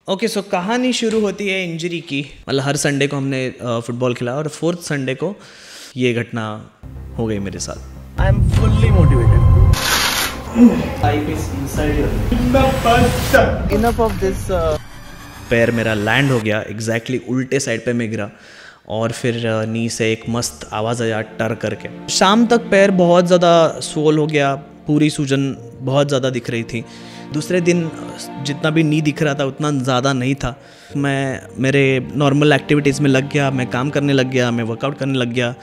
Okay so कहानी शुरू होती है इंजरी की। मतलब हर संडे को हमने फुटबॉल खेला और 4th संडे को ये घटना हो गई मेरे साथ। I am fully motivated. Enough of this. पैर मेरा लैंड हो गया एग्जैक्टली उल्टे साइड पे मैं गिरा और फिर नी से एक मस्त आवाज़ आया टर करके। शाम तक पैर बहुत ज़्यादा स्वोल हो गया, पूरी सूजन बहुत ज़्यादा दिख रही थी। दूसरे दिन जितना भी नी दिख रहा था उतना ज़्यादा नहीं था। मैं मेरे नॉर्मल एक्टिविटीज़ में लग गया, मैं काम करने लग गया, मैं वर्कआउट करने लग गया।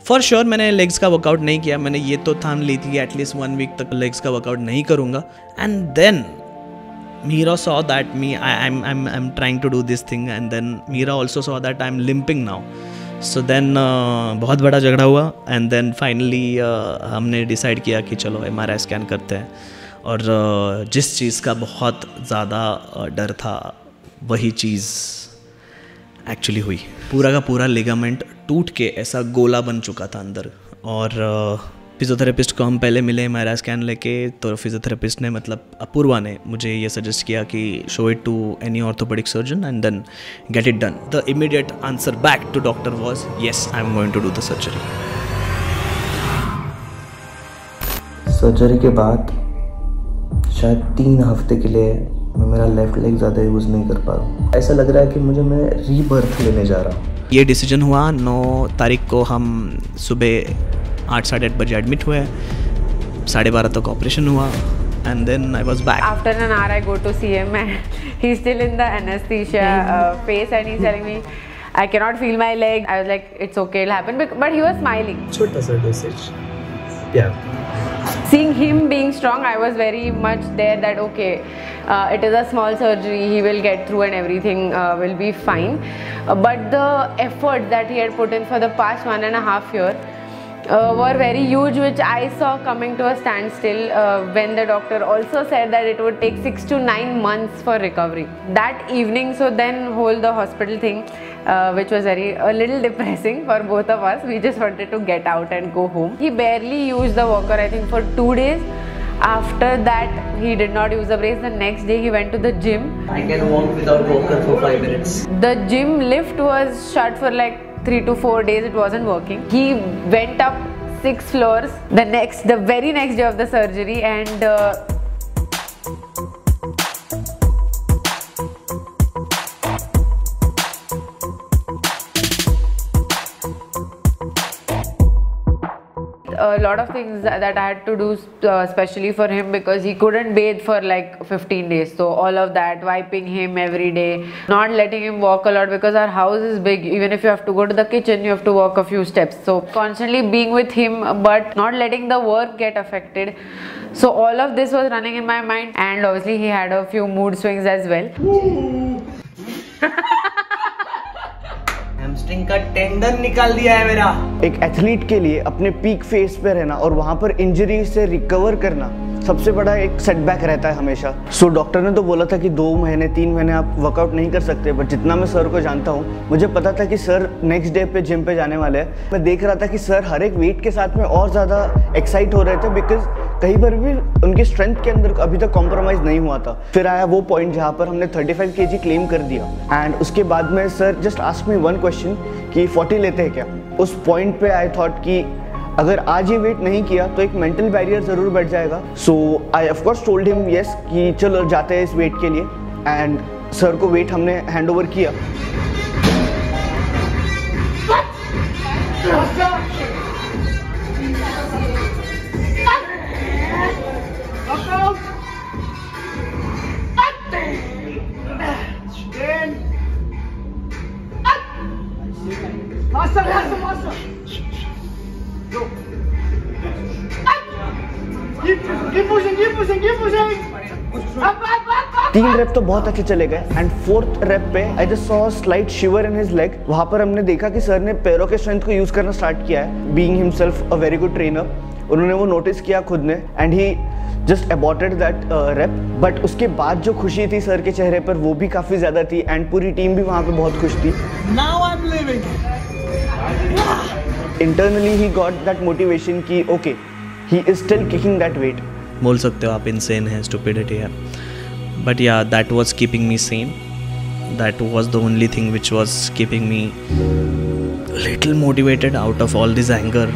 फॉर श्योर मैंने लेग्स का वर्कआउट नहीं किया, मैंने ये तो ठान ली थी एटलीस्ट 1 वीक तक लेग्स का वर्कआउट नहीं करूँगा। And then Mira saw that I'm trying to do this thing, and then Mira also saw that I'm limping now. So then बहुत बड़ा झगड़ा हुआ and then finally हमने डिसाइड किया कि चलो MRI स्कैन करते हैं। और जिस चीज़ का बहुत ज़्यादा डर था वही चीज़ एक्चुअली हुई। पूरा का पूरा लिगामेंट टूट के ऐसा गोला बन चुका था अंदर। और फिजियोथेरेपिस्ट को हम पहले मिले MRI स्कैन लेके, तो फिजियोथेरेपिस्ट ने मतलब अपूर्वा ने मुझे ये सजेस्ट किया कि show it to any orthopaedic surgeon and then get it done. The immediate answer back to doctor was yes, I am going to do the surgery. Surgery के बाद शायद 3 हफ्ते के लिए मैं मेरा लेफ्ट लेग ज़्यादा यूज़ नहीं कर पा रहा हूँ। ऐसा लग रहा है कि मैं रीबर्थ लेने जा रहा हूँ। ये डिसीजन हुआ 9 तारीख को। हम सुबह 8-8:30 बजे एडमिट हुए, 12:30 तक ऑपरेशन हुआ and then I was back. After an hour I go to see him and he's still in the anesthesia phase and he's telling me I cannot feel my leg. I was like it's okay, it'll happen, but he was smiling. छोटा सा dosage. Yeah. Seeing him being strong, I was very much there that okay, it is a small surgery, he will get through and everything will be fine. But the effort that he had put in for the past 1.5 years were very huge, which I saw coming to a standstill when the doctor also said that it would take 6 to 9 months for recovery. That evening, so then the hospital thing, which was a little depressing for both of us. We just wanted to get out and go home. He barely used the walker, I think, for 2 days. After that, he did not use the brace. The next day, he went to the gym. I can walk without walker for 5 minutes. The gym lift was shut for like 3 to 4 days. It wasn't working. He went up 6 floors the very next day of the surgery, and a lot of things that I had to do especially for him, because he couldn't bathe for like 15 days. So all of that, wiping him every day, not letting him walk a lot because our house is big. Even if you have to go to the kitchen, you have to walk a few steps. So constantly being with him but not letting the work get affected. So all of this was running in my mind, and obviously he had a few mood swings as well. Hamstring का tendon निकाल दिया है मेरा। एक athlete के लिए अपने peak face पे रहना और वहाँ पर इंजरी से रिकवर करना सबसे बड़ा एक सेटबैक रहता है हमेशा। सो डॉक्टर ने तो बोला था कि 2 महीने 3 महीने आप वर्कआउट नहीं कर सकते, बट जितना मैं सर को जानता हूँ, मुझे पता था कि सर नेक्स्ट डे पे जिम पे जाने वाले हैं। मैं देख रहा था कि सर हर एक वेट के साथ में और ज़्यादा एक्साइट हो रहे थे, बिकॉज कहीं पर भी उनकी स्ट्रेंथ के अंदर अभी तक कॉम्प्रोमाइज़ नहीं हुआ था। फिर आया वो पॉइंट जहाँ पर हमने 35 kg क्लेम कर दिया, एंड उसके बाद में sir just ask me 1 question कि 40 लेते हैं क्या। उस पॉइंट पे आई थॉट कि अगर आज ये वेट नहीं किया तो एक मेंटल बैरियर ज़रूर बैठ जाएगा। So I of course told him yes कि चलो जाते हैं इस वेट के लिए, एंड सर को वेट हमने हैंड ओवर किया। तीन रेप तो बहुत अच्छे चले गए, एंड 4th रेप पे I just saw slight shiver in his leg. वहाँ पर हमने देखा कि सर ने पैरों के स्ट्रेंथ को यूज़ करना स्टार्ट किया है। Being himself a very good trainer, उन्होंने वो नोटिस किया खुद ने, and he just aborted that rep. But उसके बाद जो खुशी थी सर के चेहरे पर वो भी काफ़ी ज़्यादा थी, एंड पूरी टीम भी वहाँ पे बहुत खुश थी। Now I'm living. Internally he got that motivation कि okay he is still kicking that weight. बोल सकते हो आप इनसेन है, स्टुपिडिटी है, बट या that was keeping me Sen. that was the only thing which was keeping me little motivated out of all this anger,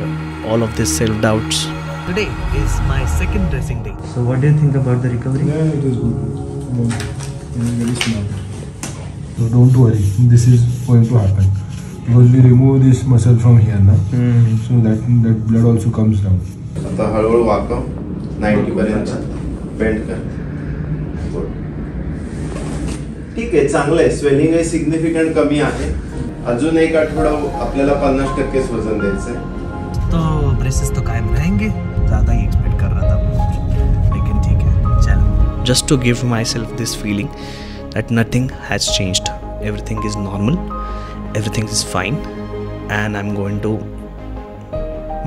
all of this self-doubts. Today is my second dressing day. So what do you think about the recovery? Yeah, it is good. Very smart. So don't worry, this is going to happen. Because we remove this muscle from here now, so that blood also comes down. आता हळूहळू वाकव 90 पर्यंत bend कर. ठीक आहे, चांगलं आहे. Swelling आहे significant कमी आहे. अजून एक आठवडा आपल्याला 50% वजन द्यायचं आहे. तो ब्रेसेस तो कायम रहेंगे, ज़्यादा ही एक्सपेक्ट कर रहा था, लेकिन ठीक है, चलो. Just to give myself this feeling that nothing has changed, everything is normal, everything is fine, and I'm going to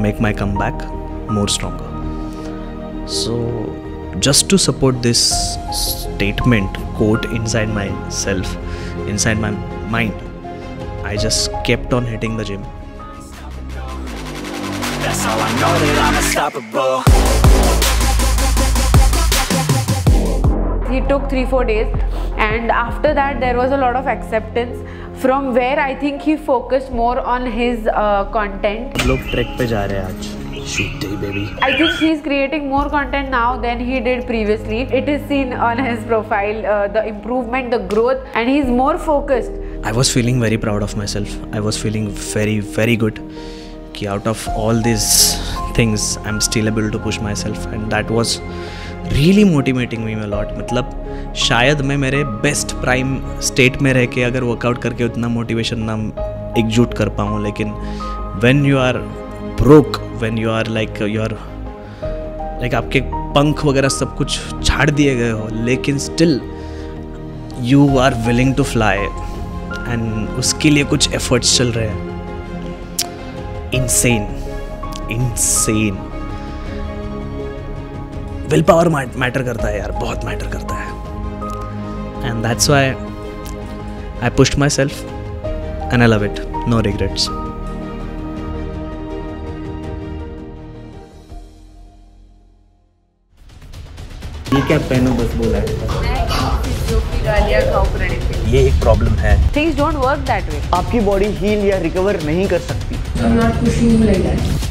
make my comeback more stronger. So just to support this statement, quote inside myself, inside my mind, I just kept on hitting the gym. That's how I know that I'm unstoppable. He took 3-4 days, and after that there was a lot of acceptance, from where I think he focused more on his content. लोग track पे जा रहे हैं आज. Shoot day, baby. I think he's creating more content now than he did previously. It is seen on his profile, the improvement, the growth, and he's more focused. I was feeling very proud of myself. I was feeling very, very good. Ki out of all these things, I'm still able to push myself, and that was really motivating me a lot. मतलब शायद मैं मेरे best prime state में रह के अगर workout करके उतना मोटिवेशन ना एकजुट कर पाऊँ, लेकिन when you are broke, when you are like आपके पंख वगैरह सब कुछ छाड़ दिए गए हो, लेकिन still you are willing to fly, and उसके लिए कुछ efforts चल रहे हैं. Insane. विल पावर मैटर करता है यार, बहुत मैटर करता है. And that's why I pushed myself and I love it. No regrets. ये क्या पहनो बस बोला है. ये एक प्रॉब्लम है. Things don't work that way. आपकी बॉडी हील या रिकवर नहीं कर सकती. I'm not pushing you like that.